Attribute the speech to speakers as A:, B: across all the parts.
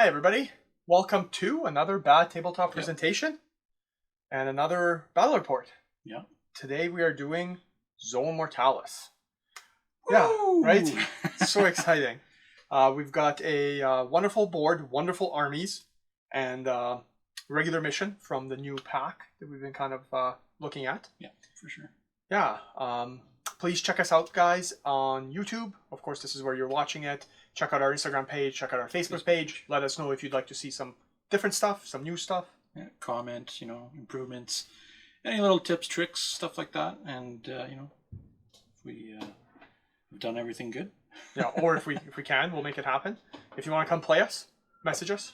A: Hi everybody, welcome to another bad tabletop presentation and another battle report.
B: Yeah.
A: Today we are doing Zone Mortalis.
B: Woo!
A: Yeah, right? So exciting. We've got a wonderful board, wonderful armies, and regular mission from the new pack that we've been kind of looking at.
B: Yeah, for sure.
A: Yeah. Please check us out, guys, on YouTube. Of course, this is where you're watching it. Check out our Instagram page. Check out our Facebook page. Let us know if you'd like to see some different stuff, some new stuff.
B: Yeah, comment, improvements, any little tips, tricks, stuff like that. And, if we've done everything good.
A: Yeah, or if we can, we'll make it happen. If you want to come play us, message us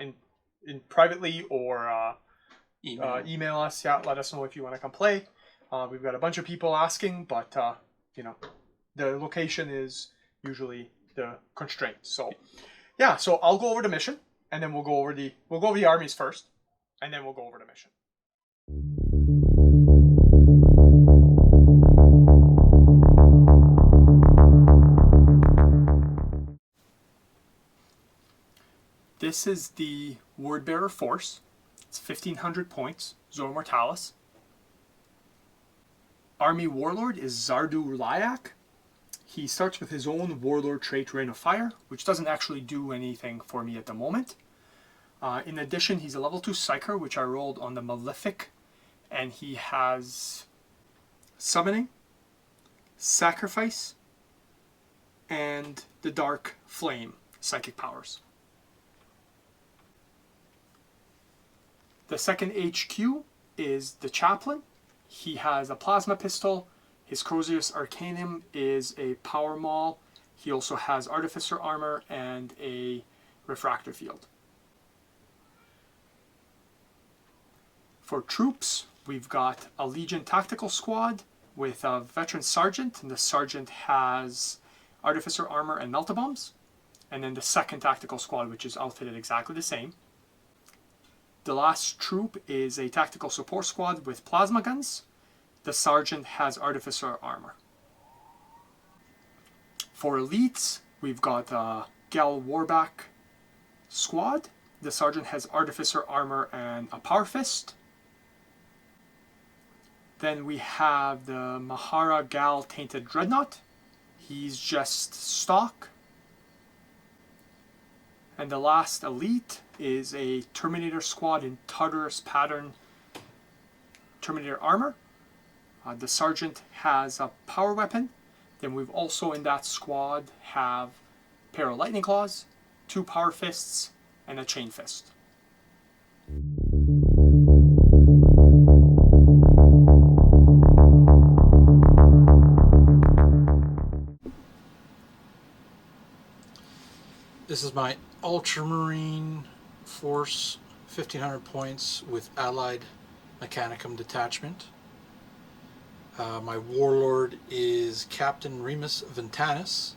A: in privately or email us. Yeah, let us know if you want to come play. We've got a bunch of people asking, but the location is usually the constraint. So yeah, so I'll go over the mission, and then we'll go over the armies first, and then we'll go over the mission. This is the Wordbearer Force. It's 1,500 points. Zone Mortalis. Army Warlord is Zardu Lyak. He starts with his own Warlord trait, Rain of Fire, which doesn't actually do anything for me at the moment. In addition, he's a level 2 Psyker, which I rolled on the Malefic, and he has Summoning, Sacrifice, and the Dark Flame psychic powers. The second HQ is the Chaplain. He has a Plasma Pistol. His Crozius Arcanum is a Power Maul. He also has Artificer Armor and a Refractor Field. For troops, we've got a Legion Tactical Squad with a Veteran Sergeant, and the Sergeant has Artificer Armor and Meltabombs. And then the second Tactical Squad, which is outfitted exactly the same. The last troop is a Tactical Support Squad with Plasma Guns. The Sergeant has Artificer Armor. For elites, we've got a Gal Warback Squad. The Sergeant has Artificer Armor and a Power Fist. Then we have the Mahara Gal Tainted Dreadnought. He's just stock. And the last elite is a Terminator Squad in Tartarus Pattern Terminator Armor. The Sergeant has a Power Weapon. Then we've also in that squad have a pair of Lightning Claws, 2 Power Fists, and a Chain Fist.
B: This is my Ultramarine Force, 1,500 points with Allied Mechanicum Detachment. My Warlord is Captain Remus Ventanis.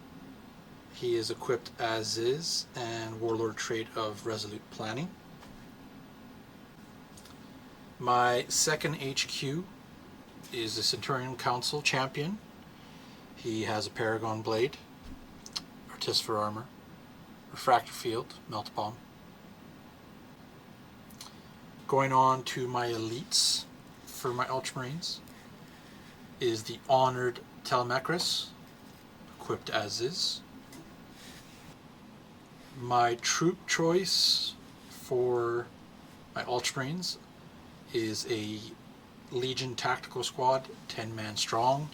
B: He is equipped as is, and Warlord trait of Resolute Planning. My second HQ is the Centurion Council Champion. He has a Paragon Blade, Artificer Armor, Refractor Field, Melt Bomb. Going on to my elites for my Ultramarines is the Honored Telemachus, equipped as is. My troop choice for my Ultramarines is a Legion Tactical Squad, 10-man strong.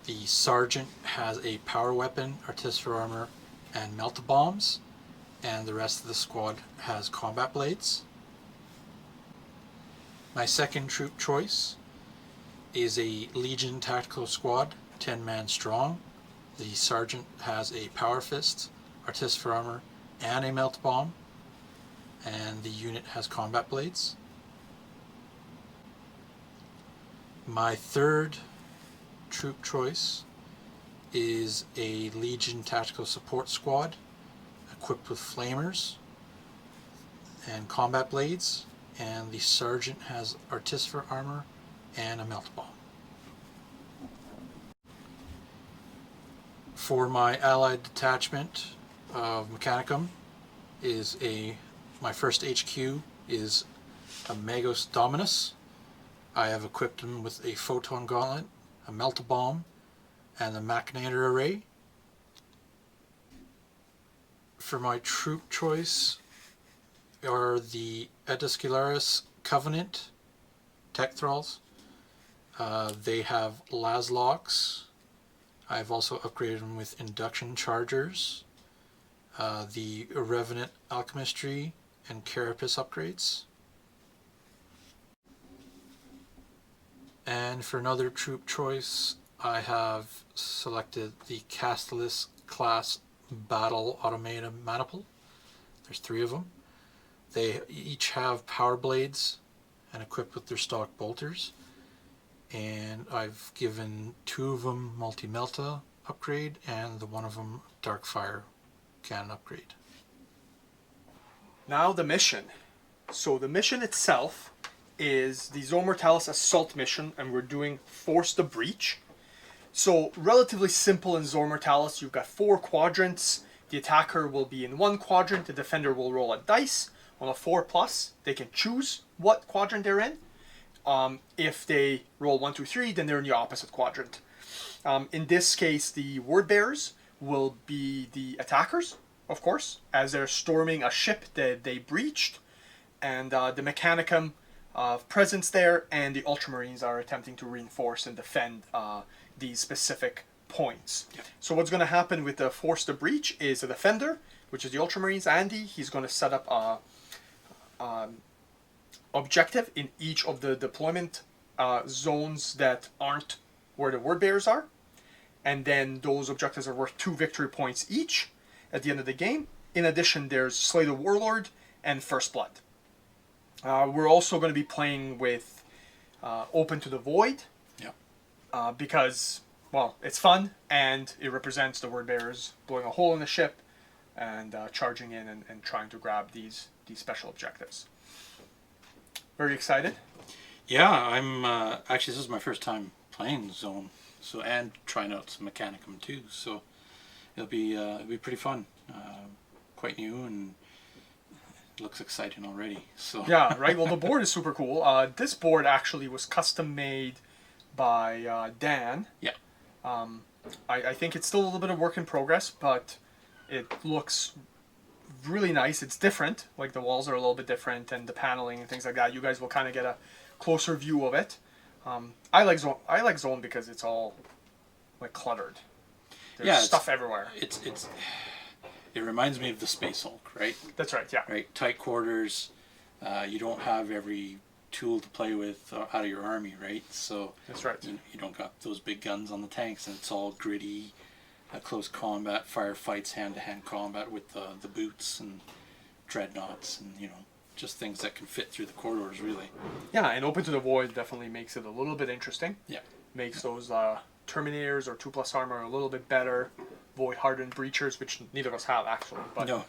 B: The Sergeant has a Power Weapon, Artificer Armor, and Melt Bombs, and the rest of the squad has Combat Blades. My second troop choice is a Legion Tactical Squad, 10-man strong. The Sergeant has a Power Fist, Artificer Armor, and a Melt Bomb, and the unit has Combat Blades. My third troop choice is a Legion Tactical Support Squad, equipped with Flamers and Combat Blades, and the Sergeant has Artificer Armor and a Melt Bomb. For my Allied Detachment of Mechanicum, is my first HQ is a Magos Dominus. I have equipped him with a Photon Gauntlet, a Melt Bomb, and the Machinator Array. For my troop choice are the Eduscularis Covenant Tech Thralls. They have Laszloks. I've also upgraded them with Induction Chargers, the Revenant Alchemistry, and Carapace upgrades. And for another troop choice, I have selected the Castellus class Battle Automaton Maniple. There's 3 of them. They each have power blades and equipped with their stock bolters. And I've given 2 of them Multi-Melta upgrade and the one of them Darkfire cannon upgrade.
A: Now the mission. So the mission itself is the Zone Mortalis assault mission, and we're doing Force the Breach. So relatively simple in Zone Mortalis. You've got 4 quadrants. The attacker will be in one quadrant. The defender will roll a dice. On a 4+, they can choose what quadrant they're in. If they roll 1, 2, 3, then they're in the opposite quadrant. In this case, the word bearers will be the attackers, of course, as they're storming a ship that they breached, and the Mechanicum presence there, and the Ultramarines are attempting to reinforce and defend these specific points. Yep. So what's going to happen with the Force the Breach is the defender, which is the Ultramarines, Andy. He's going to set up a objective in each of the deployment zones that aren't where the word bearers are, and then those objectives are worth 2 victory points each at the end of the game. In addition, there's Slay the Warlord and First Blood. We're also going to be playing with Open to the Void, because, well, it's fun and it represents the word bearers blowing a hole in the ship and charging in and trying to grab these special objectives. Very excited?
B: Yeah, I'm actually, this is my first time playing Zone, so, and trying out some Mechanicum too, so it'll be pretty fun. Quite new and looks exciting already. So
A: yeah, right. Well, the board is super cool. This board actually was custom made by Dan.
B: Yeah.
A: I think it's still a little bit of work in progress, but it looks really nice. It's different. Like the walls are a little bit different, and the paneling and things like that. You guys will kind of get a closer view of it. I like Zone. I like Zone because it's all like cluttered. There's stuff everywhere.
B: It reminds me of the Space Hulk, right?
A: That's right. Yeah.
B: Right. Tight quarters. You don't have every tool to play with out of your army, right? So
A: that's right.
B: You don't got those big guns on the tanks, and it's all gritty, close combat, firefights, hand-to-hand combat with the boots and dreadnoughts, and just things that can fit through the corridors, really.
A: Yeah, and Open to the Void definitely makes it a little bit interesting.
B: Yeah.
A: Makes those Terminators or 2+ armor a little bit better. Void hardened breachers, which neither of us have actually. But
B: no.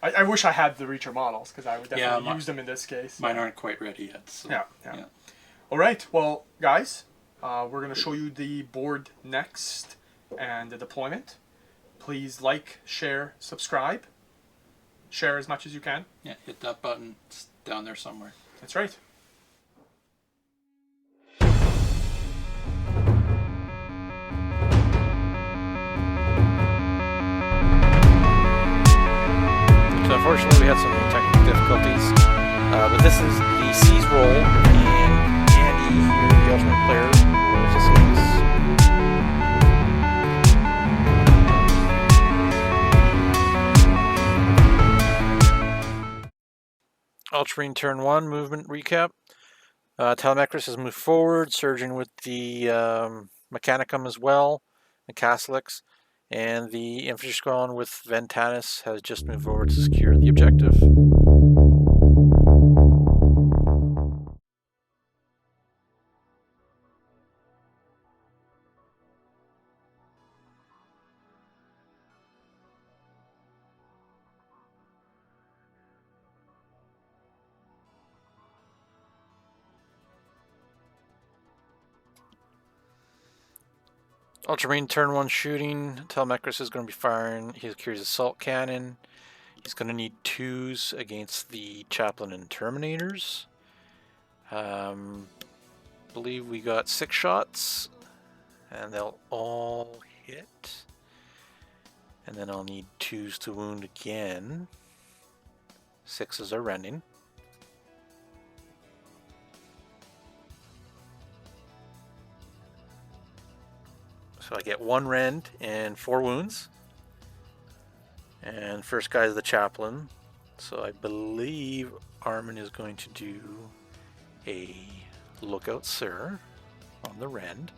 A: I wish I had the Reacher models because I would definitely use them in this case.
B: Mine aren't quite ready yet. So.
A: Yeah. All right. Well, guys, we're going to show you the board next and the deployment. Please like, share, subscribe. Share as much as you can.
B: Yeah, hit that button. It's down there somewhere.
A: That's right.
C: So unfortunately we had some technical difficulties, but this is the C's roll, and Andy here, the ultimate player, was just Ultramarine turn 1 movement recap. Telemachus has moved forward, surging with the Mechanicum as well, the Castellix. And the infantry squadron with Ventanus has just moved forward to secure the objective. Ultramarine turn 1 shooting. Telemachus is going to be firing. He carries assault cannon. He's going to need 2s against the Chaplain and Terminators. Believe we got 6 shots, and they'll all hit. And then I'll need 2s to wound again. 6s are rending. So I get 1 rend and 4 wounds. And first guy is the Chaplain. So I believe Armin is going to do a Lookout Sir on the rend.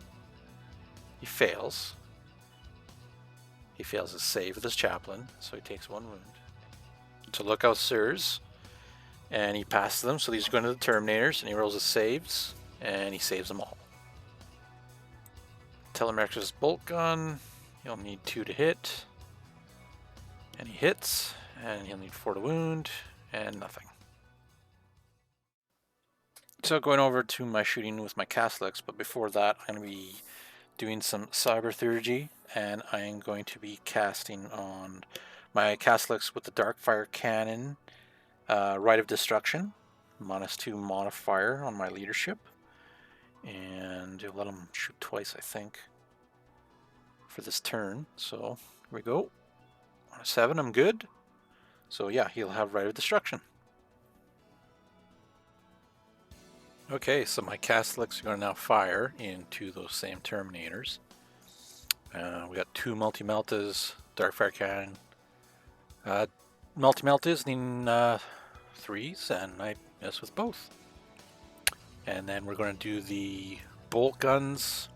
C: He fails. He fails his save with his Chaplain, so he takes 1 wound. So Lookout Sirs, and he passes them, so these are going to the Terminators, and he rolls his saves, and he saves them all. Telemetrics Bolt Gun, he'll need 2 to hit, and he hits, and he'll need 4 to wound, and nothing. So going over to my shooting with my Catholics, but before that I'm going to be doing some Cyber Theurgy, and I am going to be casting on my Catholics with the Darkfire Cannon, Rite of Destruction, -2 modifier on my leadership, and you'll let him shoot twice, I think, for this turn. So here we go. On a 7, I'm good. So yeah, he'll have Rite of Destruction. Okay, so my Catholics are going to now fire into those same Terminators. We got 2 Multi-Meltas, Darkfire Cannon. Multi-Meltas needing 3s, and I miss with both. And then we're going to do the Bolt Guns.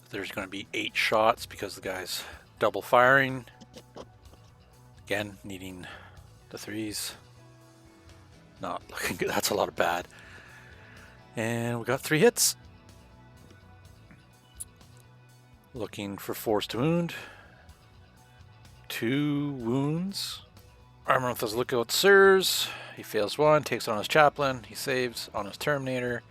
C: There's going to be 8 shots because the guy's double firing. Again, needing the 3s. Not looking good. That's a lot of bad. And we got 3 hits. Looking for 4s to wound. 2 wounds. Armor with his Lookout Sirs. He fails 1, takes it on his Chaplain. He saves on his Terminator.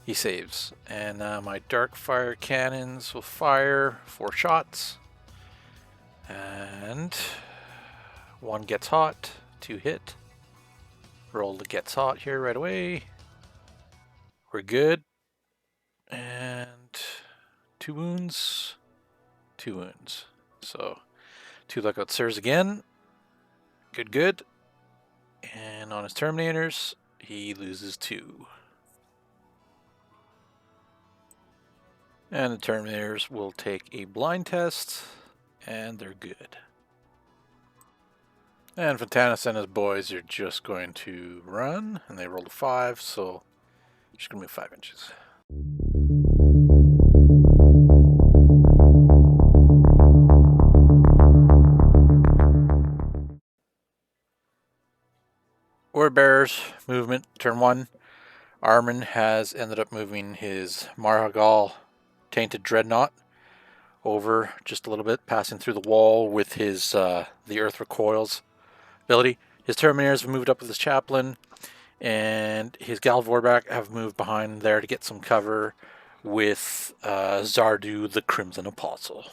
C: He saves. And my Darkfire Cannons will fire 4 shots. And 1 gets hot, 2 hit. Roll the gets hot here right away. We're good. And 2 wounds. 2 wounds. So 2 Lookout Sirs again. Good, good. And on his Terminators, he loses 2. And the Terminators will take a blind test, and they're good. And Fontanus and his boys are just going to run, and they rolled a 5, so just going to move 5 inches. Word Bearers movement, turn 1. Armin has ended up moving his Marhagal Tainted Dreadnought over just a little bit, passing through the wall with his the Earth Recoils ability. His Terminators have moved up with his Chaplain, and his Gal Vorback have moved behind there to get some cover with Zardu the Crimson Apostle.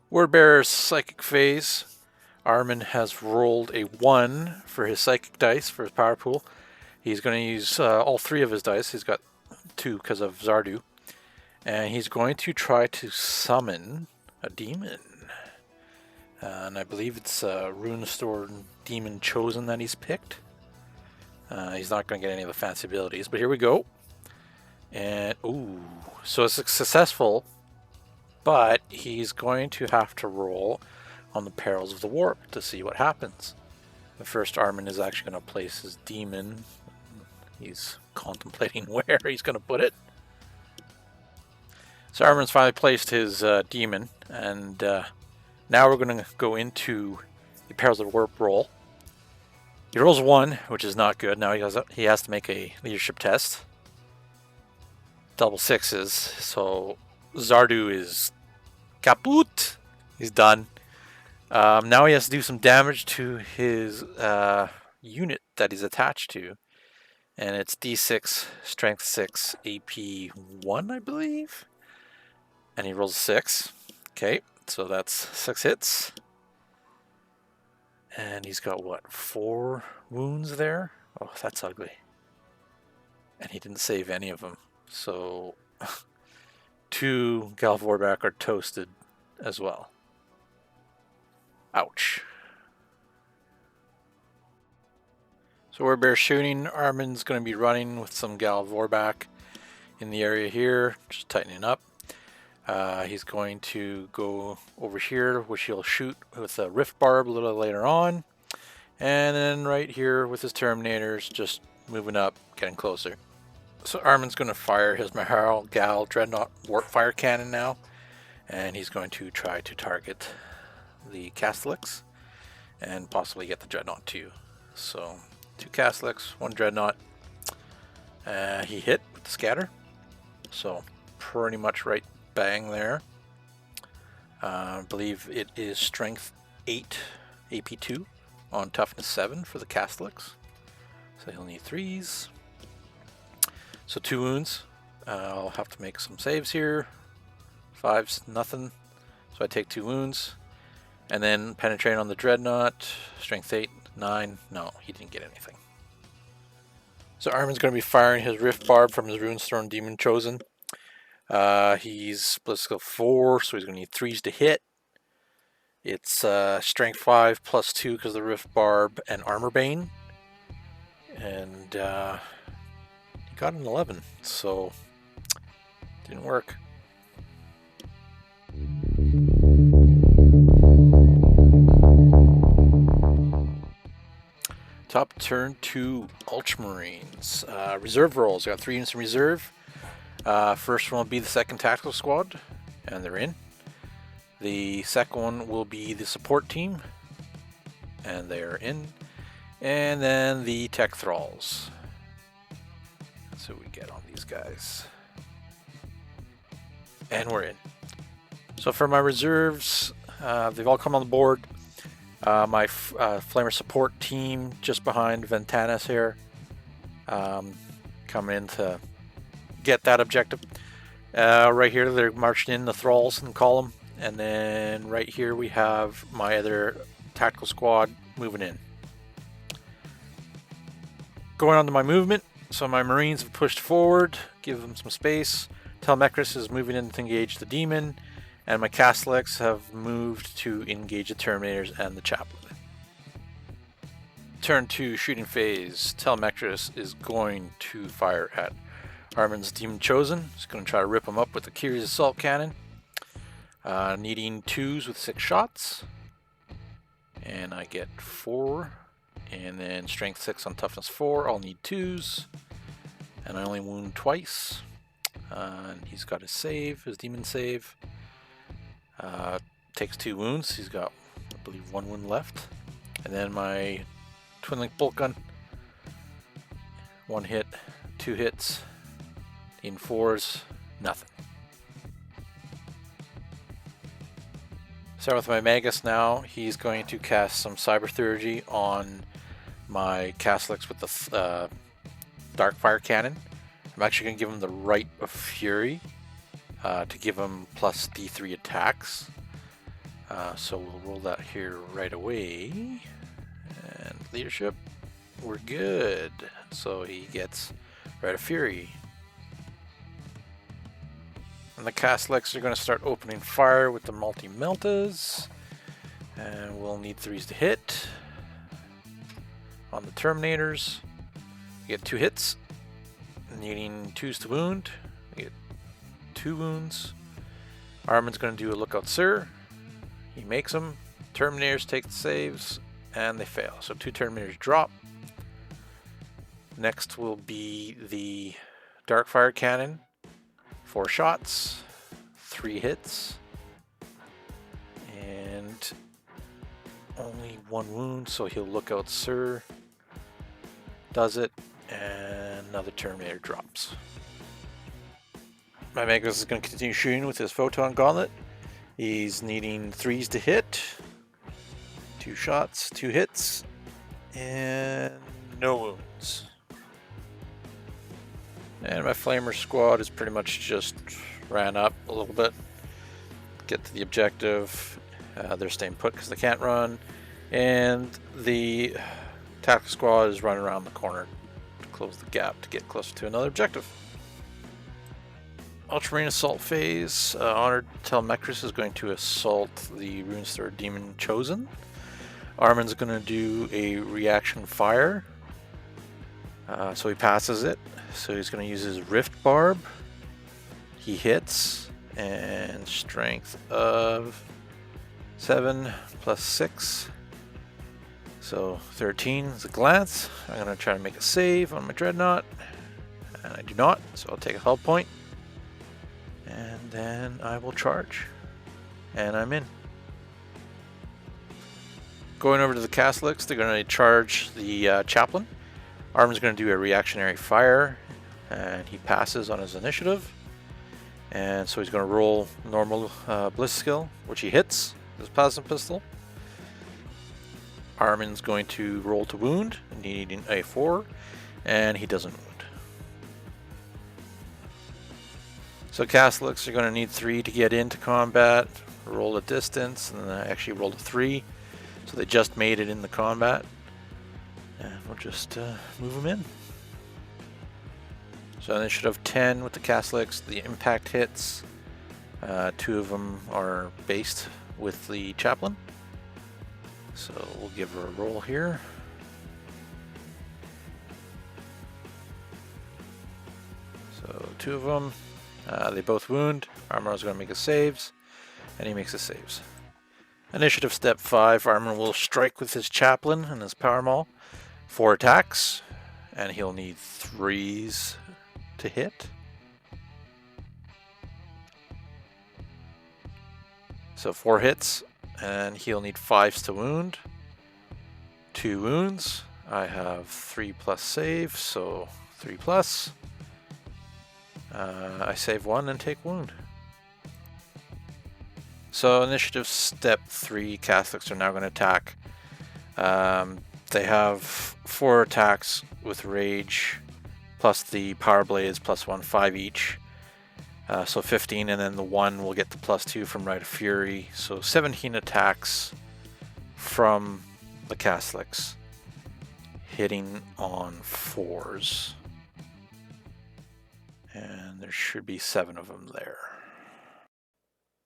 C: Word Bearer's Psychic Phase. Armin has rolled a 1 for his Psychic dice for his power pool. He's going to use all 3 of his dice. He's got 2 because of Zardu. And he's going to try to summon a demon. And I believe it's Runestone Demon Chosen that he's picked. He's not going to get any of the fancy abilities, but here we go. And, ooh, so it's successful, but he's going to have to roll on the Perils of the Warp to see what happens. The first Armin is actually going to place his demon. He's contemplating where he's going to put it. So Armin's finally placed his demon, and now we're going to go into the Perils of the Warp roll. He rolls 1, which is not good. Now he has to make a leadership test. Double 6s, so Zardu is kaput. He's done. Now he has to do some damage to his unit that he's attached to. And it's D6, Strength 6, AP 1, I believe. And he rolls a 6. Okay, so that's 6 hits. And he's got, what, 4 wounds there? Oh, that's ugly. And he didn't save any of them. So 2 Gal Vorbak are toasted as well. Ouch. So where Bear's shooting, Armin's going to be running with some Gal Vorbak in the area here, just tightening up. He's going to go over here, which he'll shoot with a Rift Barb a little later on. And then right here with his Terminators, just moving up, getting closer. So Armin's going to fire his Mahal Gal Dreadnought Warp Fire Cannon now. And he's going to try to target the Castellix and possibly get the Dreadnought too. So 2 Castellix, 1 Dreadnought. He hit with the scatter. So pretty much right bang there. I believe it is strength 8, AP 2 on toughness 7 for the Castellix. So he'll need 3s. So 2 wounds. I'll have to make some saves here. 5's nothing. So I take 2 wounds. And then penetrate on the Dreadnought. Strength 8, 9. No, he didn't get anything. So Armin's going to be firing his Rift Barb from his Runestone Demon Chosen. He's split skill 4, so he's going to need 3s to hit. It's strength 5 plus 2 because of the Rift Barb and Armor Bane. And he got an 11, so didn't work. Top turn 2 Ultramarines. Reserve rolls. I got 3 units in reserve. First one will be the 2nd Tactical Squad, and they're in. The second one will be the support team, and they are in. And then the Tech Thralls. That's what we get on these guys. And we're in. So for my reserves, they've all come on the board. My Flamer support team just behind Ventanas here, coming in to get that objective. Right here they're marching in the Thralls in column, and then right here we have my other tactical squad moving in. Going on to my movement, so my Marines have pushed forward, give them some space. Telemachus is moving in to engage the demon, and my Castellix have moved to engage the Terminators and the Chaplain. Turn 2 shooting phase. Telemachus is going to fire at Armin's Demon Chosen. He's going to try to rip him up with the Kiri's Assault Cannon. Needing 2s with 6 shots. And I get 4. And then strength 6 on toughness 4. I'll need 2s. And I only wound twice. And he's got his save, his demon save. Takes 2 wounds. He's got, I believe, 1 wound left. And then my Twin Link Bolt Gun. 1 hit, 2 hits. In 4s, nothing. Start with my Magus now. He's going to cast some Cybertheurgy on my Castellix with the Darkfire Cannon. I'm actually going to give him the Rite of Fury to give him plus D3 attacks. So we'll roll that here right away. And leadership, we're good. So he gets Rite of Fury. And the Castellix are going to start opening fire with the multi-meltas. And we'll need 3s to hit. On the Terminators, we get 2 hits. Needing 2s to wound. We get 2 wounds. Armin's going to do a Lookout Sir. He makes them. Terminators take the saves. And they fail. So 2 Terminators drop. Next will be the Darkfire Cannon. 4 shots, 3 hits, and only 1 wound, so he'll Lookout Sir. Does it, and another Terminator drops. My Magus is going to continue shooting with his Photon Gauntlet. He's needing 3s to hit, 2 shots, 2 hits, and no wounds. And my Flamer squad is pretty much just ran up a little bit. Get to the objective. They're staying put because they can't run. And the tactical squad is running around the corner to close the gap to get closer to another objective. Ultramarine assault phase. Honored Telemachus is going to assault the Runestore Demon Chosen. Armin's going to do a reaction fire. So he passes it. So he's going to use his Rift Barb. He hits, and strength of 7 plus 6. So 13 is a glance. I'm going to try to make a save on my Dreadnought. And I do not, so I'll take a health point. And then I will charge. And I'm in. Going over to the Catholics, they're going to charge the Chaplain. Armin's going to do a reactionary fire. And he passes on his initiative. And so he's going to roll normal Bliss skill, which he hits with his plasma pistol. Armin's going to roll to wound, needing a 4, and he doesn't wound. So Catholics are going to need 3 to get into combat, roll a distance, and then I actually rolled a 3, so they just made it in the combat. And we'll just move them in. So initiative 10 with the Catholics, the impact hits. 2 of them are based with the Chaplain. So we'll give her a roll here. So 2 of them, they both wound. Armin's going to make his saves, and he makes his saves. Initiative step 5, Armin will strike with his Chaplain and his Power Maul. 4 attacks, and he'll need 3s to hit. So 4 hits, and he'll need 5s to wound. 2 wounds. I have 3 plus save, so 3 plus. I save 1 and take wound. So initiative step 3, Catholics are now going to attack. They have 4 attacks with rage, plus the power blades, plus 1, 5 each. So 15, and then the 1 will get the plus 2 from Rite of Fury. So 17 attacks from the Catholics, hitting on 4s. And there should be 7 of them there.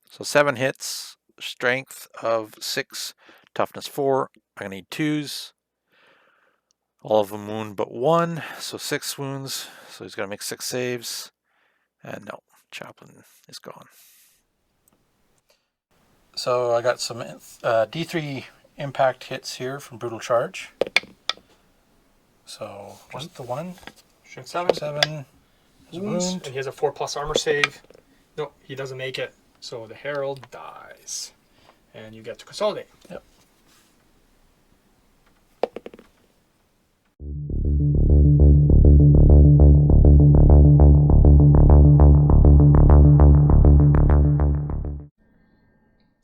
C: So 7 hits, strength of 6, toughness 4. I'm going to need 2s. All of them wound but 1, so 6 wounds. So he's got to make 6 saves. And no, Chaplain is gone. So I got some D3 impact hits here from Brutal Charge. So just the 1.
A: Strength 7.
C: 7.
A: Wounds, and he has a 4 plus armor save. No, he doesn't make it. So the Herald dies. And you get to consolidate.
C: Yep.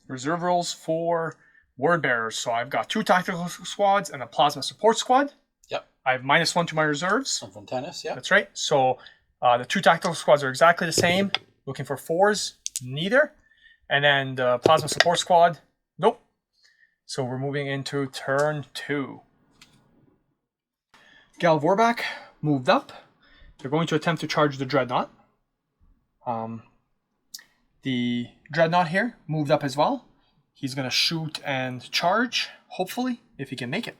A: Reserve rolls for Word Bearers. So I've got 2 tactical squads and a plasma support squad.
B: Yep.
A: I have -1 to my reserves.
B: From tennis, yeah.
A: That's right. So the 2 tactical squads are exactly the same. Looking for 4s, neither. And then the plasma support squad, nope. So we're moving into turn 2. Gal Vorback moved up. They're going to attempt to charge the Dreadnought. The Dreadnought here moved up as well. He's going to shoot and charge, hopefully, if he can make it.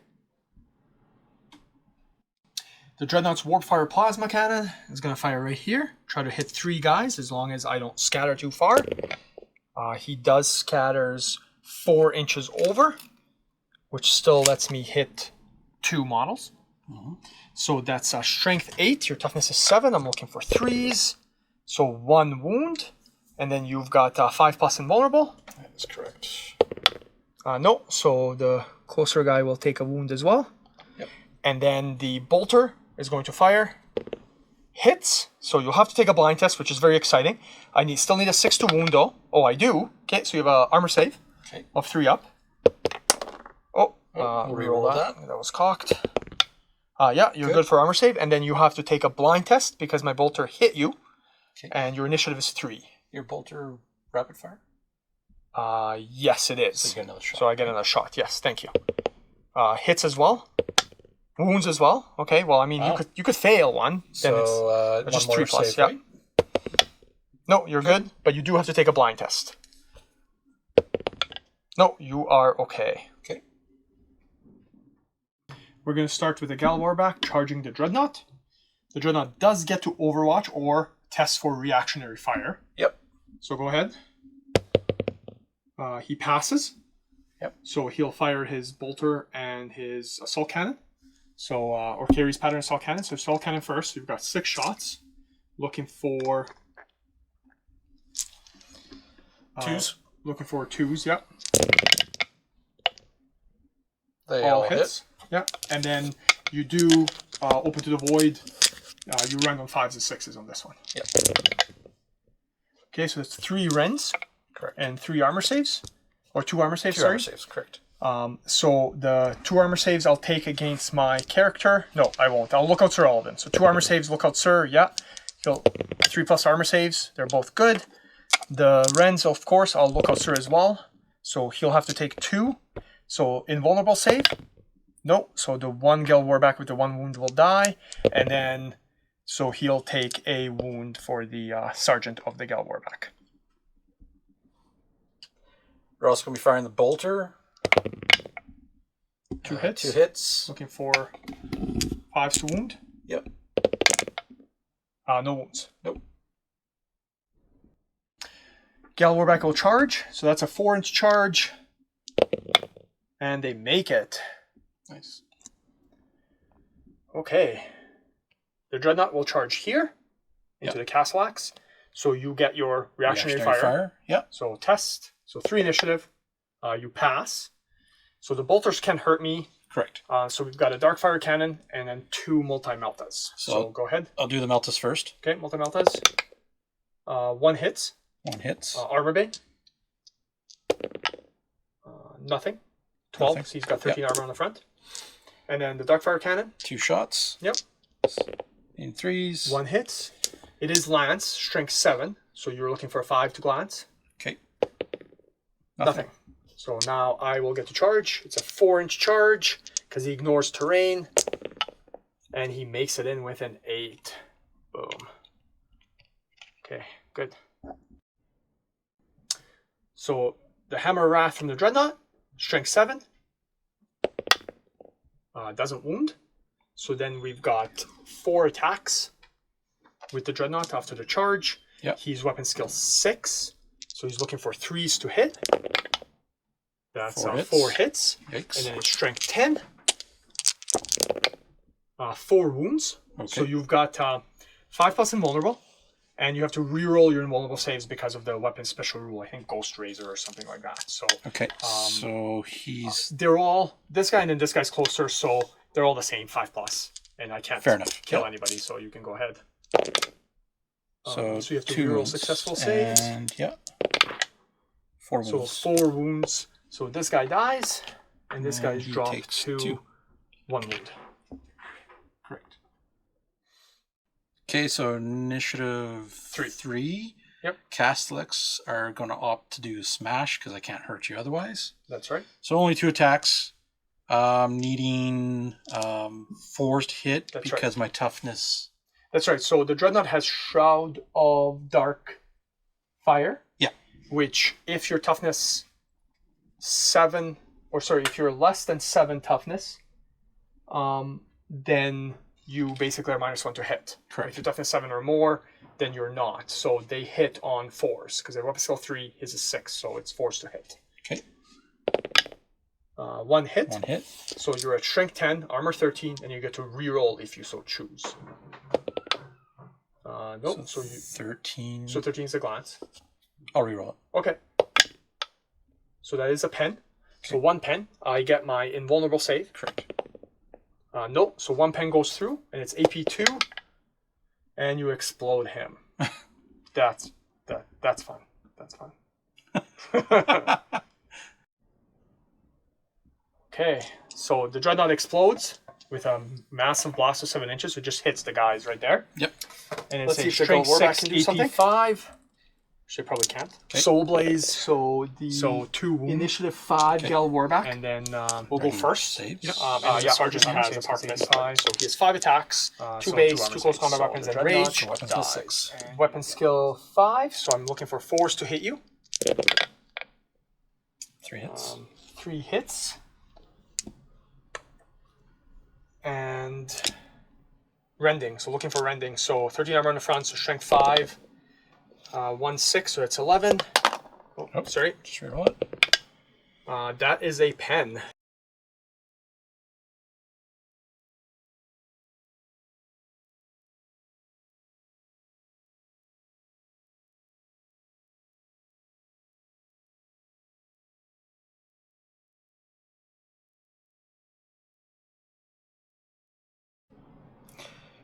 A: The Dreadnought's Warpfire Plasma Cannon is going to fire right here. Try to hit 3 guys as long as I don't scatter too far. He does scatters 4 inches over, which still lets me hit 2 models. Mm-hmm. So that's strength 8. Your toughness is 7. I'm looking for 3s. So 1 wound. And then you've got 5 plus invulnerable.
B: That is correct.
A: No, so the closer guy will take a wound as well.
B: Yep.
A: And then the bolter is going to fire. Hits. So you'll have to take a blind test, which is very exciting. I still need a 6 to wound though. Oh, I do. Okay, so you have an armor save of 3 up. Oh,
B: reroll that.
A: That was cocked. Yeah, you're good for armor save. And then you have to take a blind test because my bolter hit you.
B: Okay.
A: And your initiative is 3.
B: Your bolter rapid fire?
A: Yes, it is.
B: So you get another shot.
A: So I get another shot. Yes, thank you. hits as well. Wounds as well. Okay, well, I mean,
B: Wow.
A: you could fail one. Then
B: So
A: it's just
B: one
A: 3
B: more
A: plus.
B: save,
A: Yeah.
B: right?
A: No, you're good, but you do have to take a blind test. No, you are okay.
B: Okay.
A: We're going to start with the Gal Warback charging the Dreadnought. The Dreadnought does get to Overwatch or test for reactionary fire.
B: Yep.
A: So go ahead. He passes.
B: Yep.
A: So he'll fire his bolter and his assault cannon. So, or carries pattern assault cannon. So assault cannon first. We've got 6 shots. Looking for...
B: Twos.
A: Looking for 2s, yep.
B: They
A: All
B: all
A: hits. Yeah, and then you do open to the void. You run on 5s and 6s on this one.
B: Yep.
A: Okay, so that's 3 rends.
B: Correct.
A: And 3 armor saves, or 2 armor saves.
B: 2
A: sorry.
B: armor saves, correct.
A: So the 2 armor saves I'll take against my character. No, I won't. I'll look out Sir all of them. So 2 armor saves, look out Sir. Yeah, he'll 3 plus armor saves. They're both good. The rends, of course, I'll look out Sir as well. So he'll have to take 2. So invulnerable save. No, so the 1 Gel Warback with the 1 wound will die, and then so he'll take a wound for the sergeant of the Gel Warback.
C: We're also going to be firing the bolter.
A: 2 hits.
C: 2 hits.
A: Looking for 5s to wound.
C: Yep.
A: No wounds.
C: Nope.
A: Gal Warback will charge, so that's a 4-inch charge, and they make it.
B: Nice.
A: Okay. The Dreadnought will charge here into the Castle Axe, so you get your reactionary fire.
B: Yep.
A: So test. So 3 initiative. You pass. So the bolters can hurt me.
B: Correct.
A: So we've got a Dark Fire Cannon and then 2 multi-meltas. So go ahead.
B: I'll do the Meltas first.
A: Okay, multi-meltas. 1 hits.
B: 1 hits.
A: Armor Bay. Nothing. 12.
B: Nothing.
A: So he's got 13 armor on the front. And then the Dark Fire Cannon.
B: 2 shots.
A: Yep.
B: In 3s.
A: 1 hits. It is Lance, strength 7. So you're looking for a 5 to glance.
B: Okay.
A: Nothing. So now I will get to charge. It's a 4-inch charge because he ignores terrain. And he makes it in with an 8. Boom. Okay, good. So the Hammer Wrath from the Dreadnought, strength 7. Doesn't wound. So then we've got 4 attacks with the Dreadnought after the charge.
B: Yep.
A: He's weapon skill 6. So he's looking for 3s to hit. That's 4 hits.
B: Yikes.
A: And then it's strength 10. 4 wounds.
B: Okay.
A: So you've got 5 plus invulnerable. And you have to reroll your invulnerable saves because of the weapon special rule. I think Ghost Razor or something like that. So
B: Okay. So he's...
A: they're all... This guy and then this guy's closer, so they're all the same, 5 plus. And I can't
B: Fair enough.
A: kill anybody, so you can go ahead.
B: So
A: you have to
B: 2
A: reroll
B: wounds.
A: successful saves.
B: And, yeah. 4
A: So
B: wounds.
A: 4 wounds. So this guy dies, and this
B: And
A: guy's
B: he
A: dropped
B: takes
A: to
B: 2.
A: 1 wound.
B: Correct. Okay, so initiative 3.
A: Yep.
B: Catholics are going to opt to do smash because I can't hurt you otherwise.
A: That's right.
B: So only 2 attacks. Needing forced hit
A: That's
B: because my toughness...
A: That's right. So the Dreadnought has Shroud of Dark Fire.
B: Yeah.
A: Which, if your toughness 7, or sorry, if you're less than 7 toughness, then you basically are -1 to hit.
B: Correct.
A: If you're toughness 7 or more, then you're not. So they hit on 4s because their weapon skill 3, his is 6, so it's forced to hit.
B: Okay.
A: 1 hit.
B: 1 hit.
A: So you're at strength 10, armor 13, and you get to reroll if you so choose. Nope. So,
B: 13.
A: So 13 is a glance.
B: I'll reroll it.
A: Okay. So that is a pen. So 1 pen. I get my invulnerable save.
B: Correct.
A: Nope. So 1 pen goes through, and it's AP 2, and you explode him. That's fun. That's fun. Okay. So the Dreadnought explodes with a massive blast of 7 inches. So it just hits the guys right there.
B: Yep.
A: And it's
C: Let's
A: a
C: see if the
A: strength
C: Warback
A: 6,
C: can do
A: AP
C: something.
A: 5. She probably can't.
B: Okay.
A: Soul Blaze. So 2 wounds.
D: Initiative 5, Gal Warback.
A: And then we'll go first.
B: Saves.
A: And the Sergeant has a park miss. So he has 5 attacks, 2 base, 2 close combat weapons, and rage.
B: So weapon skill 6.
A: And weapon skill 5. So I'm looking for force to hit you.
B: 3 hits.
A: 3 hits. And rending. So looking for rending. So 13 armor on the front. So strength 5. 1 6. So it's 11. Oh, sorry.
B: Just reroll it.
A: That is a pen.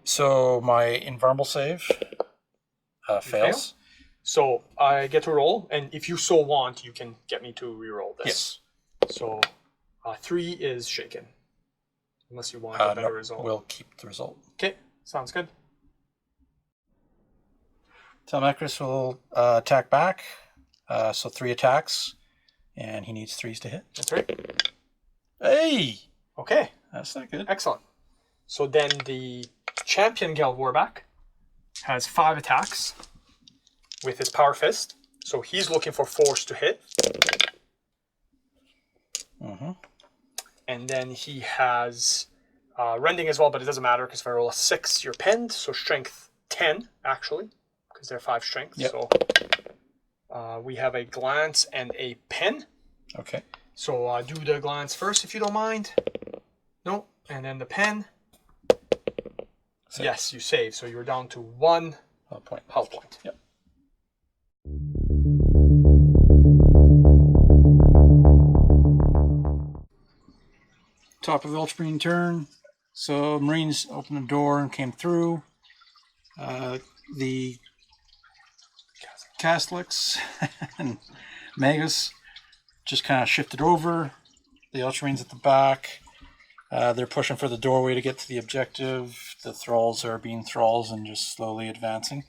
B: So my invulnerable save fails.
A: So I get to roll, and if you so want, you can get me to re-roll this.
B: Yes.
A: So 3 is shaken, unless you want a better result.
B: We'll keep the result.
A: Okay, sounds good.
B: Telemachus will attack back. So 3 attacks, and he needs 3s to hit.
A: That's right.
B: Hey!
A: Okay,
B: That's not good.
A: excellent. So then the champion Gal Warback has 5 attacks with his power fist. So he's looking for force to hit.
B: Mm-hmm.
A: And then he has rending as well, but it doesn't matter because if I roll a 6, you're pinned. So strength 10, actually, because they're 5 strength.
B: Yep.
A: So we have a glance and a pen.
B: Okay.
A: So do the glance first if you don't mind. No. And then the pen.
B: Save.
A: Yes, you save. So you're down to 1 health point.
B: Yep. Top of Ultramarine turn. So Marines opened the door and came through. The Catholics and Magus just kind of shifted over. The Ultramarines at the back. They're pushing for the doorway to get to the objective. The thralls are being thralls and just slowly advancing.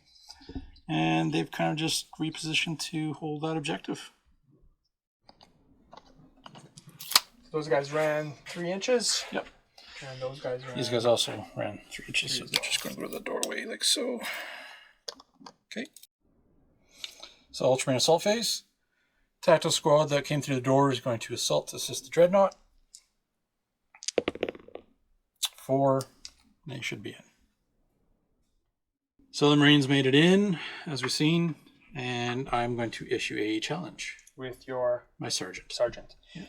B: And they've kind of just repositioned to hold that objective.
A: Those guys ran 3 inches.
B: Yep.
A: And those guys ran...
B: These guys also ran 3 inches, so they're just going to go to the doorway like so. Okay. So Ultramarine assault phase. Tactical squad that came through the door is going to assault to assist the Dreadnought. 4. They should be in. So the Marines made it in, as we've seen, and I'm going to issue a challenge.
A: With your...
B: My sergeant.
A: Sergeant.
B: Yeah.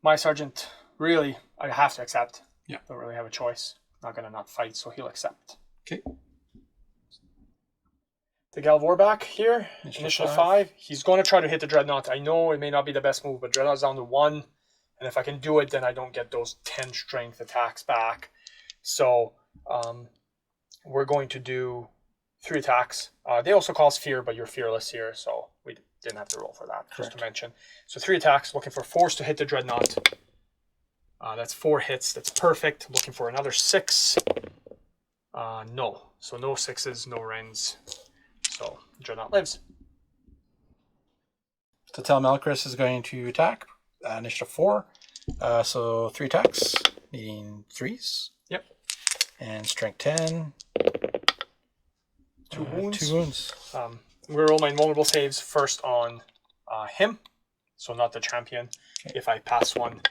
A: My sergeant, really, I have to accept.
B: Yeah.
A: Don't really have a choice. Not going to not fight, so he'll accept.
B: Okay.
A: The Gal Warback here,
B: Initiative
A: 5. He's going to try to hit the Dreadnought. I know it may not be the best move, but Dreadnought's down to 1. And if I can do it, then I don't get those 10 strength attacks back. So we're going to do 3 attacks. They also cause fear, but you're fearless here, so we didn't have to roll for that, just to mention. So 3 attacks, looking for force to hit the Dreadnought. That's 4 hits. That's perfect. Looking for another 6. No. So no 6s, no rends. So Dreadnought lives.
B: So Telemachus is going to attack. Initiative 4. So 3 attacks, needing 3s.
A: Yep.
B: And strength 10.
A: 2 wounds.
B: 2 wounds.
A: We roll my invulnerable saves first on him, so not the champion.
B: Okay.
A: If I pass 1,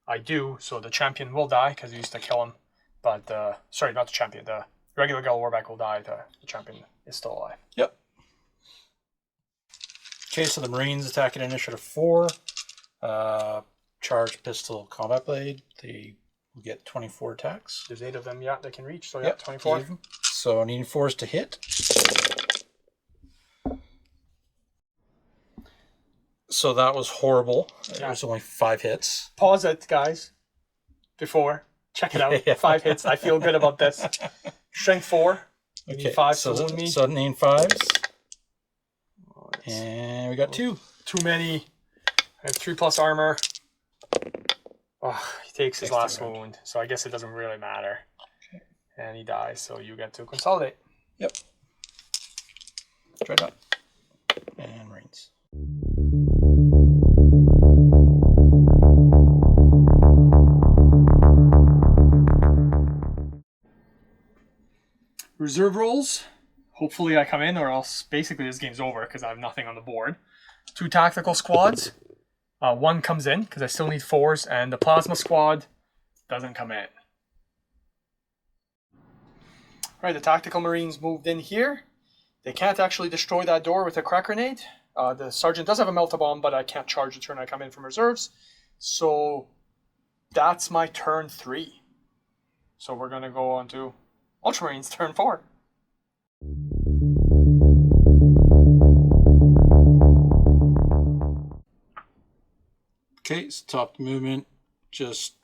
A: I do, so the champion will die because we used to kill him. But sorry, not the champion. The regular Gal Warback will die. The champion is still alive.
B: Yep. Okay, so the Marines attack at initiative 4. Charge pistol combat blade. They will get 24 attacks.
A: There's 8 of them, yeah, they can reach. So
B: Yep,
A: 24.
B: 8 of them. So needing 4s to hit. So that was horrible. It was only 5 hits.
A: Pause it, guys. Before. Check it out. 5 hits. I feel good about this. Strength 4. You need 5 to wound me.
B: So needing 5s. And we got 2.
A: Too many. I have 3+ armor. Oh, he takes his last wound, so I guess it doesn't really matter.
B: Okay.
A: And he dies, so you get to consolidate.
B: Yep. Dreadnought.
A: reserve rolls. Hopefully I come in, or else basically this game's over because I have nothing on the board. 2 tactical squads. 1 comes in because I still need 4s, and the plasma squad doesn't come in. Alright, the tactical marines moved in here. They can't actually destroy that door with a crack grenade. The sergeant does have a melt-a-bomb, but I can't charge the turn I come in from reserves. So that's my turn 3. So we're going to go on to Ultramarines turn 4.
B: Okay, stop the movement. Just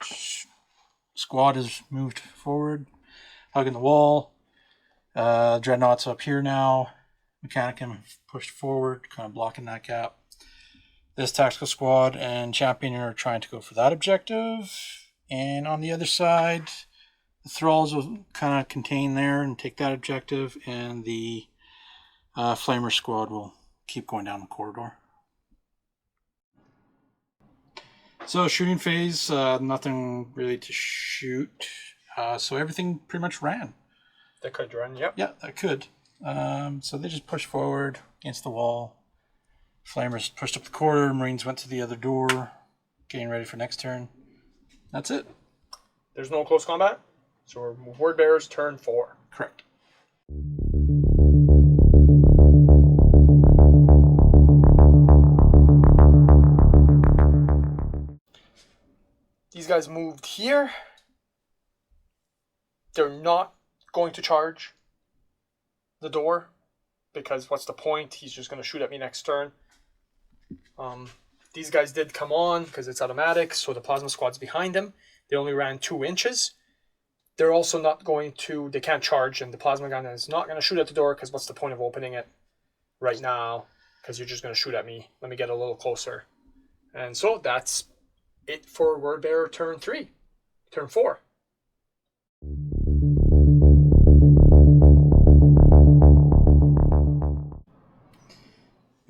B: squad has moved forward, hugging the wall. Dreadnought's up here now. Mechanicum pushed forward, kind of blocking that gap. This tactical squad and champion are trying to go for that objective. And on the other side, the thralls will kind of contain there and take that objective. And the flamer squad will keep going down the corridor. So shooting phase, nothing really to shoot. So everything pretty much ran.
A: That could run, yep.
B: Yeah, that could. So they just pushed forward against the wall. Flamers pushed up the corridor. Marines went to the other door, getting ready for next turn. That's it.
A: There's no close combat, so we're word bearers turn 4.
B: Correct.
A: These guys moved here. They're not going to charge the door because what's the point? He's just going to shoot at me next turn. These guys did come on because it's automatic, so the plasma squad's behind them. They only ran 2 inches. They're also not going to, they can't charge, and the plasma gun is not going to shoot at the door because what's the point of opening it right now? Because you're just going to shoot at me. Let me get a little closer. And so that's it for word bearer turn 3. Turn 4.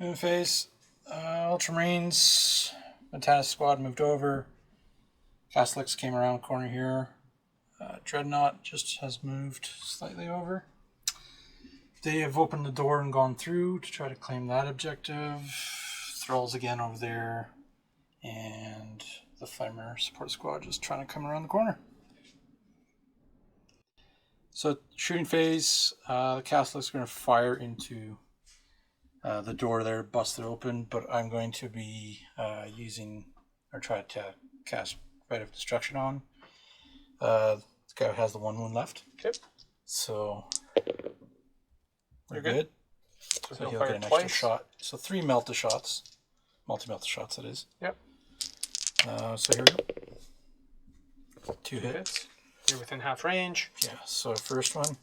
B: Moon phase. Ultramarines. Movavi squad moved over. Catholics came around the corner here. Dreadnought just has moved slightly over. They have opened the door and gone through to try to claim that objective. Thralls again over there. And the Flamer support squad just trying to come around the corner. So shooting phase, the Catholics are going to fire into the door there, bust it open, but I'm going to be using, or try to cast Rite of Destruction on. This guy has the 1 wound left.
A: Okay.
B: So we're
A: You're good.
B: So he'll get an extra shot. So 3 melt-a-shots. Multi-melt-a-shots, that is.
A: Yep.
B: So here we go. 2 hits.
A: You're within half range.
B: Yeah, so first one.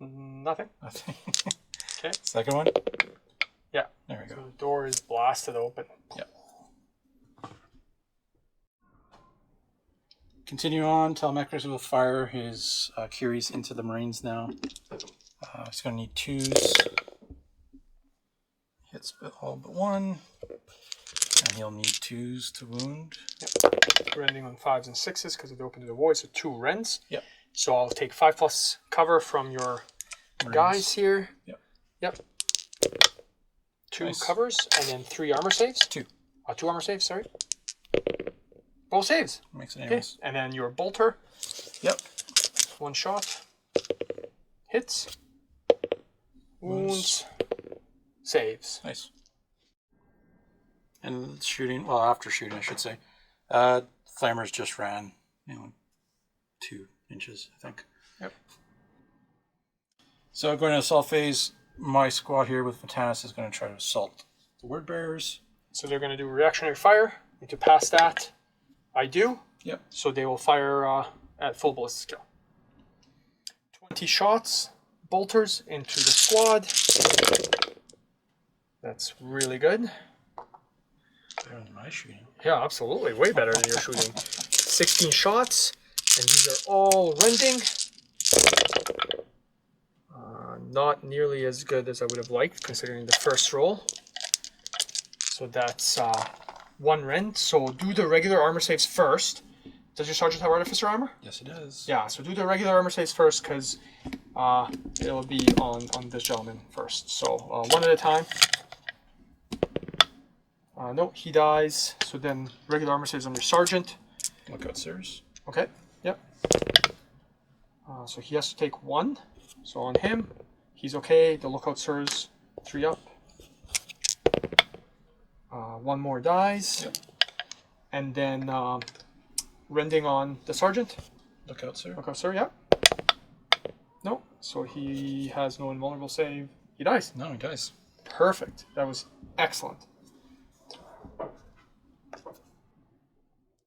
A: Nothing.
B: Nothing.
A: Okay.
B: Second one.
A: Yeah.
B: There we
A: So
B: go.
A: the door is blasted open.
B: Yeah. Continue on. Telemachus will fire his Curies into the Marines now. He's going to need 2s. Hits all but 1. And he'll need 2s to wound.
A: Yep. We're ending on 5s and 6s because it opened the void, so 2 rends.
B: Yep.
A: So I'll take 5+ cover from your
B: Marines.
A: guys here.
B: Yep.
A: Yep. 2
B: Nice.
A: covers and then 3 armor saves.
B: 2.
A: 2 armor saves, sorry. Both saves.
B: Makes it
A: Okay.
B: anyways.
A: And then your bolter.
B: Yep.
A: 1 shot. Hits. Wounds. Saves.
B: Nice. And shooting, well, after shooting, I should say. Flamers just ran, 2 inches, I think.
A: Yep.
B: So going to assault phase, my squad here with Mortalis is going to try to assault the word bearers.
A: So they're going to do reactionary fire. Need to pass that. I do.
B: Yep.
A: So they will fire at full ballistic skill. 20 shots, bolters into the squad. That's really good.
B: Better than my shooting.
A: Yeah, absolutely. Way better than your shooting. 16 shots, and these are all rending. Not nearly as good as I would have liked, considering the first roll. So that's 1 rend. So do the regular armor saves first. Does your sergeant have artificer armor?
B: Yes, it is.
A: Yeah, so do the regular armor saves first, because it'll be on this gentleman first. So one at a time. No, he dies. So then regular armor saves on your sergeant.
B: Lookout, sirs.
A: Okay, yep. So he has to take 1. So on him, he's okay. The lookout sirs, 3 up. 1 more dies.
B: Yep.
A: And then rending on the sergeant.
B: Lookout, sir.
A: Lookout sir, yeah. No, so he has no invulnerable save. He dies.
B: No, he dies.
A: Perfect. That was excellent.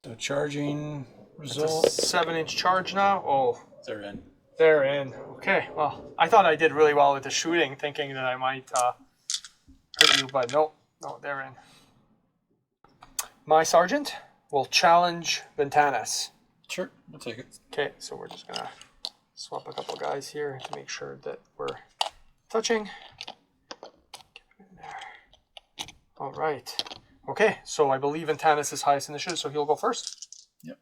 B: So charging
A: It's a
B: result.
A: 7-inch charge now. Oh,
B: They're in.
A: they're in. Okay, well, I thought I did really well with the shooting, thinking that I might hurt you, but no, they're in. My sergeant will challenge Ventanas.
B: Sure, we'll take it.
A: Okay, so we're just gonna swap a couple guys here to make sure that we're touching. Get him in there. All right. Okay, so I believe Ventanas is highest initiative, so he'll go first.
B: Yep.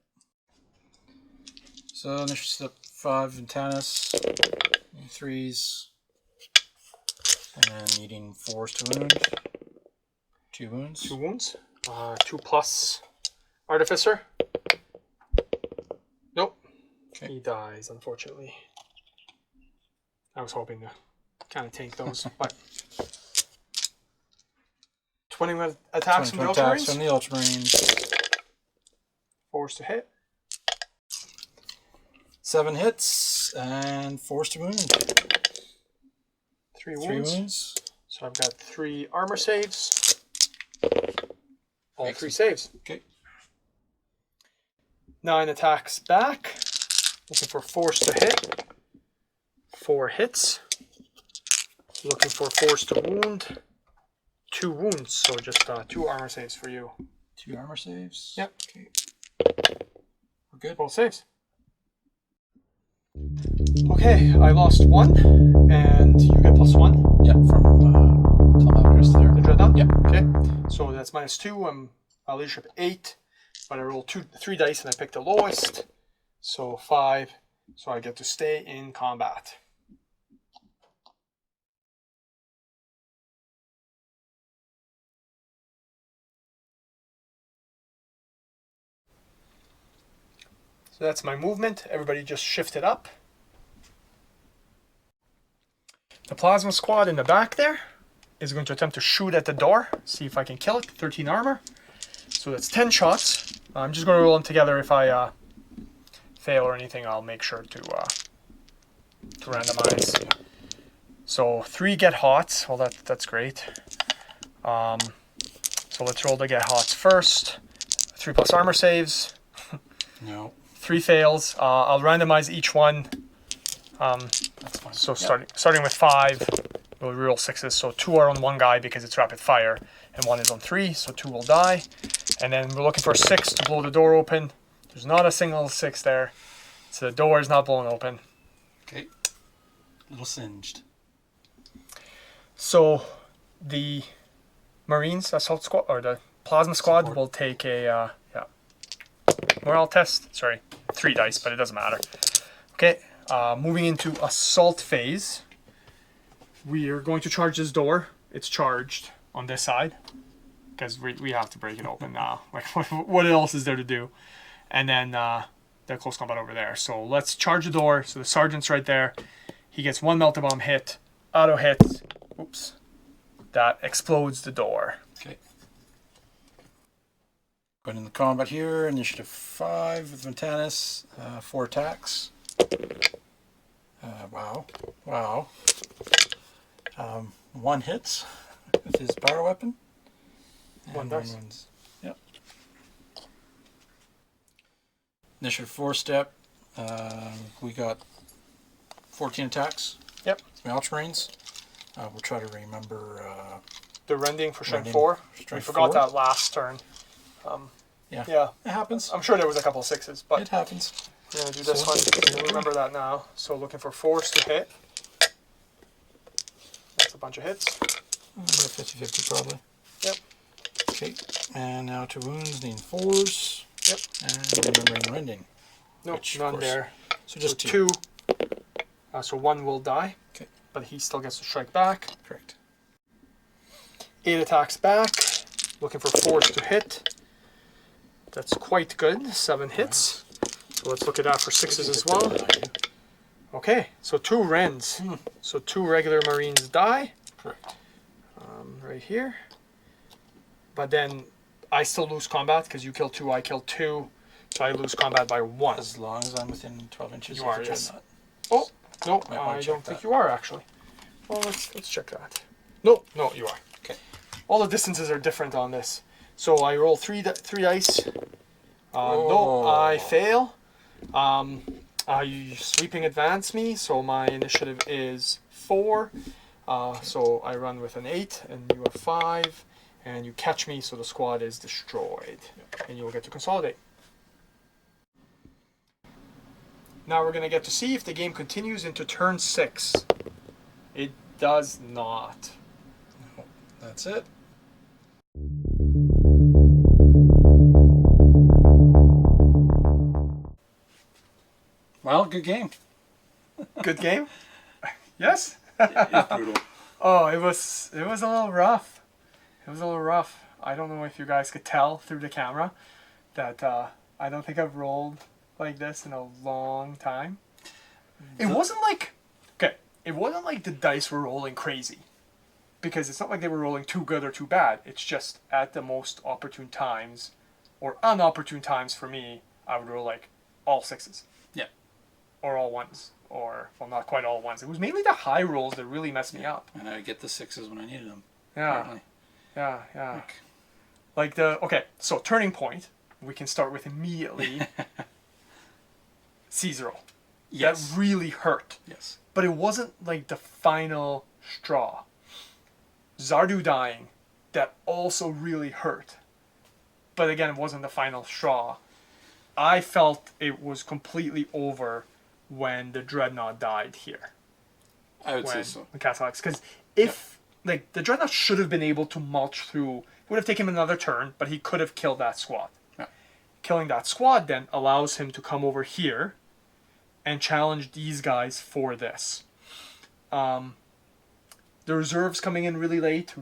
B: So initiative 5, Ventanis. 3s. And needing 4s to wound. 2 wounds.
A: 2 wounds. 2 plus Artificer. Nope.
B: Okay.
A: He dies, unfortunately. I was hoping to kind of tank those, but 20 attacks from the
B: attacks
A: Ultramarines.
B: from the Ultramarines.
A: Forced to hit.
B: 7 hits and 4s to wound.
A: 3
B: 3
A: wounds.
B: wounds.
A: So I've got 3 armor saves. All
B: Makes
A: 3
B: it.
A: saves.
B: Okay.
A: 9 attacks back. Looking for force to hit. 4 hits. Looking for force to wound. 2 wounds, so just 2 armor saves for you.
B: 2 armor saves.
A: Yep.
B: Okay. We're good.
A: Both saves. Okay, I lost 1, and you get +1.
B: Yep, from Telemachus there.
A: The Dreadnought?
B: Yep.
A: Okay, so that's -2. I'm leadership 8, but I rolled 3 dice and I picked the lowest. So 5, so I get to stay in combat. So that's my movement. Everybody just shifted up. The plasma squad in the back there is going to attempt to shoot at the door. See if I can kill it. 13 armor. So that's 10 shots. I'm just going to roll them together. If I fail or anything, I'll make sure to randomize. So 3 get hots. Well, that's great. So let's roll the get hots first. 3 plus armor saves.
B: No.
A: 3 fails. I'll randomize each one.
B: That's fine.
A: So starting with 5, we'll reroll 6s. So 2 are on 1 guy because it's rapid fire, and 1 is on 3, so 2 will die. And then we're looking for a 6 to blow the door open. There's not a single 6 there, so the door is not blown open.
B: Okay. A little singed.
A: So the Marines assault squad, or the plasma squad,
B: Support.
A: will take a morale test. Sorry, 3 dice, but it doesn't matter. Okay. Moving into assault phase, we are going to charge this door. It's charged on this side because we have to break it open now. Like, what else is there to do? And then the close combat over there. So let's charge the door. So the sergeant's right there. He gets 1 melta bomb hit, auto hit. Oops, that explodes the door.
B: Okay. Going in the combat here. Initiative 5 with Ventanis. 4 attacks. Wow. 1 hits with his power weapon. And
A: 1 dice.
B: wins. Yep. Initiative 4 step. We got 14 attacks.
A: Yep.
B: My Ultramarines. We'll try to remember.
A: The rending for strength
B: Rending
A: 4. We
B: strength
A: forgot
B: 4.
A: that last turn.
B: Yeah. It happens.
A: I'm sure there was a couple of 6s, but
B: It happens.
A: we're going to do this
B: So,
A: one.
B: here we go.
A: Remember that now. So looking for force to hit. That's a bunch of hits.
B: About 50-50 probably.
A: Yep.
B: Okay. And now to wounds, needing 4s.
A: Yep.
B: And remembering the rending.
A: Nope,
B: Which, of
A: none
B: course.
A: there.
B: So just
A: So
B: two.
A: 2. So 1 will die.
B: Okay.
A: But he still gets to strike back.
B: Correct.
A: 8 attacks back. Looking for force to hit. That's quite good. 7 hits. So let's look at that for 6s as well. Okay, so 2 Rens. So 2 regular Marines die.
B: Correct.
A: Right here. But then I still lose combat because you kill 2, I kill 2. So I lose combat by 1.
B: As long as I'm within 12 inches
A: You
B: of
A: are,
B: the
A: yes.
B: dreadnought.
A: Oh, no,
B: Might wanna
A: I
B: check
A: don't think
B: that.
A: you are actually. Well, let's check that. No, you are.
B: Okay.
A: All the distances are different on this. So I roll 3 dice. No, I fail. You sweeping advance me, so my initiative is 4. So I run with an 8, and you have 5, and you catch me, so the squad is destroyed, and you will get to consolidate. Now we're going to get to see if the game continues into turn 6. It does not.
B: That's it. Well, good game.
A: Good game? Yes?
B: It's brutal.
A: Oh, it was a little rough. It was a little rough. I don't know if you guys could tell through the camera that I don't think I've rolled like this in a long time. It wasn't like the dice were rolling crazy. Because it's not like they were rolling too good or too bad. It's just at the most opportune times or unopportune times for me, I would roll like all 6s.
B: Yeah.
A: Or all 1s. Or, well, not quite all 1s. It was mainly the high rolls that really messed me up.
B: And I get the 6s when I needed them.
A: Yeah.
B: Apparently.
A: Yeah. Okay, so turning point, we can start with immediately Seize roll.
B: Yes.
A: That really hurt.
B: Yes.
A: But it wasn't like the final straw. Zardu dying, that also really hurt. But again, it wasn't the final straw. I felt it was completely over when the Dreadnought died here.
B: I would say so.
A: The Castle X. Because if, like, the Dreadnought should have been able to mulch through, it would have taken him another turn, but he could have killed that squad.
B: Yeah.
A: Killing that squad then allows him to come over here and challenge these guys for this. The reserves coming in really late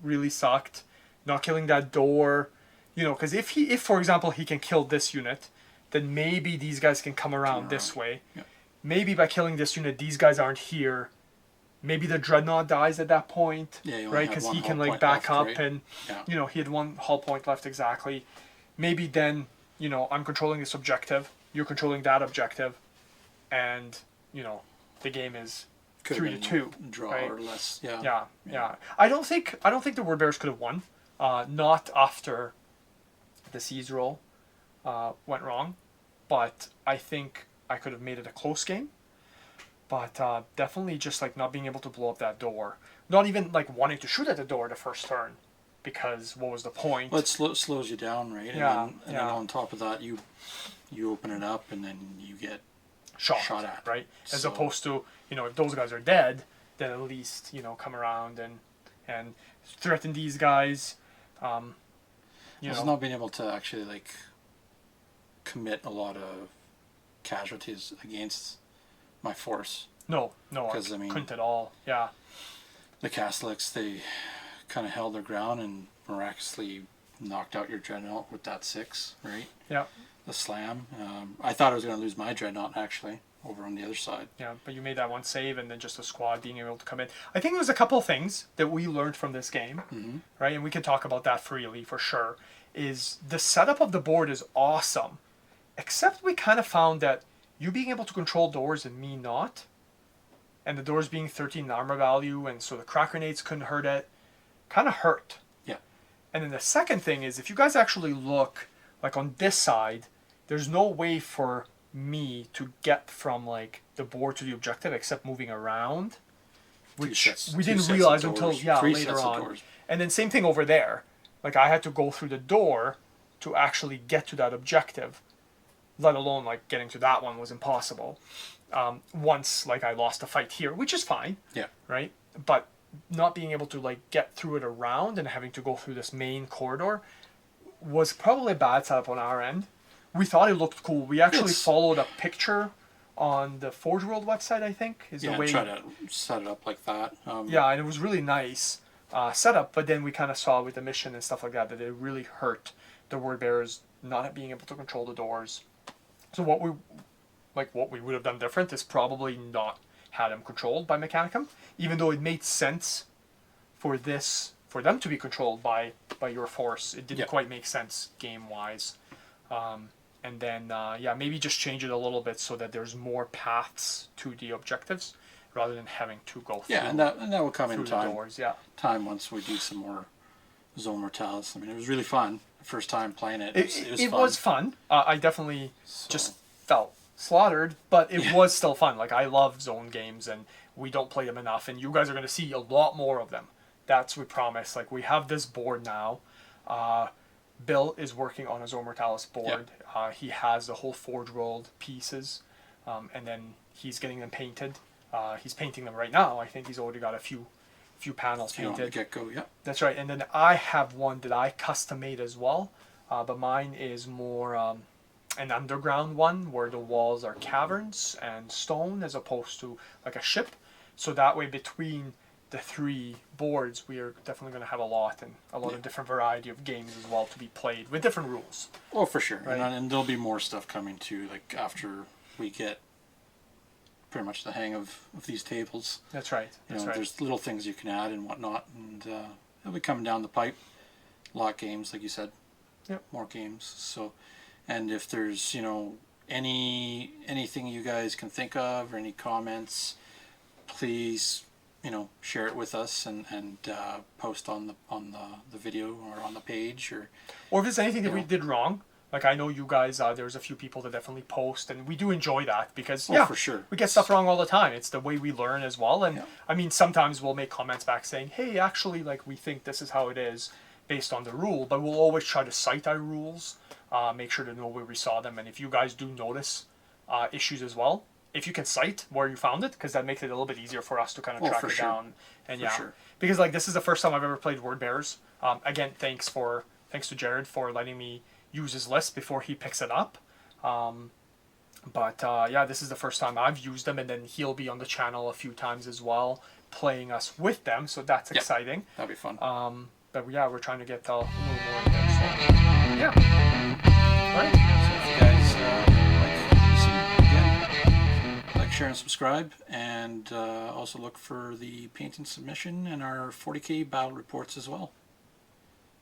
A: really sucked. Not killing that door, because if for example he can kill this unit, then maybe these guys can come around this way.
B: Yeah.
A: Maybe by killing this unit, these guys aren't here. Maybe the Dreadnought dies at that point, right? Because he can like back up and he had 1 hull point left exactly. Maybe then I'm controlling this objective, you're controlling that objective, and the game is 3-2
B: draw
A: right?
B: or less.
A: Yeah. I don't think the Word Bears could have won. Not after the Seize roll went wrong, but I think I could have made it a close game. But definitely just like not being able to blow up that door, not even like wanting to shoot at the door the first turn, because what was the point?
B: Well, it slows you down, right? And then on top of that, you open it up and then you get shot at,
A: right? As opposed to if those guys are dead, then at least come around and threaten these guys.
B: It's not being able to actually like commit a lot of casualties against my force.
A: No, I couldn't at all. Yeah.
B: The Catholics, they kind of held their ground and miraculously knocked out your Dreadnought with that 6, right?
A: Yeah.
B: The slam. I thought I was going to lose my Dreadnought actually over on the other side.
A: Yeah, but you made that 1 save, and then just the squad being able to come in. I think there was a couple of things that we learned from this game, right? And we can talk about that freely for sure. Is the setup of the board is awesome, except we kind of found that you being able to control doors and me not, and the doors being 13 armor value, and so the crack grenades couldn't hurt it, kind of hurt.
B: Yeah.
A: And then the second thing is, if you guys actually look, like on this side, there's no way for me to get from like the board to the objective except moving around, which we didn't realize until later on. And then same thing over there. Like I had to go through the door to actually get to that objective, let alone like getting to that one was impossible. Once like I lost a fight here, which is fine.
B: Yeah.
A: Right? But not being able to like get through it around and having to go through this main corridor was probably a bad setup on our end. we thought it looked cool. We actually
B: It's-
A: followed a picture on the Forge World website, I think, is
B: Yeah,
A: the way.
B: try to set it up like that.
A: Yeah, and it was really nice setup, but then we kind of saw with the mission and stuff like that that it really hurt the word bearers not being able to control the doors. So what we would have done different is probably not had them controlled by Mechanicum, even though it made sense for them to be controlled by your force. It didn't quite make sense game wise. And then maybe just change it a little bit so that there's more paths to the objectives rather than having to go through.
B: Yeah, and that will come in
A: through the
B: time.
A: doors. Yeah.
B: Time once we do some more Zone Mortalis. I mean, it was really fun. The first time playing it,
A: It
B: fun.
A: was fun. I definitely just felt slaughtered, but it was still fun. Like, I love zone games, and we don't play them enough, and you guys are going to see a lot more of them. That's we promise. Like, we have this board now. Bill is working on a Zone Mortalis board. He has the whole Forge World pieces, and then he's getting them painted. He's painting them right now. I think he's already got a few panels painted.
B: Get-go, yeah.
A: That's right. And then I have one that I custom made as well, but mine is more an underground one where the walls are caverns and stone as opposed to like a ship. So that way between the three boards, we are definitely going to have a lot of different variety of games as well to be played with different rules.
B: Oh, for sure.
A: Right.
B: And there'll be more stuff coming too, like after we get pretty much the hang of these tables.
A: That's right. That's right.
B: There's little things you can add and whatnot, and it'll be coming down the pipe. A lot of games, like you said.
A: Yep.
B: More games. So, and if there's anything you guys can think of or any comments, please share it with us and post on the video or on the page or
A: if there's anything that we did wrong. Like, I know you guys, there's a few people that definitely post, and we do enjoy that because,
B: for sure,
A: we get stuff wrong all the time. It's the way we learn as well. And, I mean, sometimes we'll make comments back saying, hey, actually, like, we think this is how it is based on the rule, but we'll always try to cite our rules, make sure to know where we saw them. And if you guys do notice issues as well, if you can cite where you found it, because that makes it a little bit easier for us to kind of track it down. And because, like, this is the first time I've ever played Word Bearers. Again, thanks to Jared for letting me use his list before he picks it up. This is the first time I've used them, and then he'll be on the channel a few times as well, playing us with them, so that's exciting.
B: That'd be fun.
A: We're trying to get a little more in there, so yeah. Right.
B: So if you guys like, share, and subscribe, and also look for the painting submission and our 40K battle reports as well.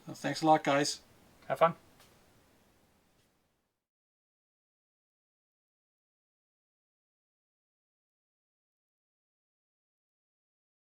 B: So thanks a lot, guys.
A: Have fun.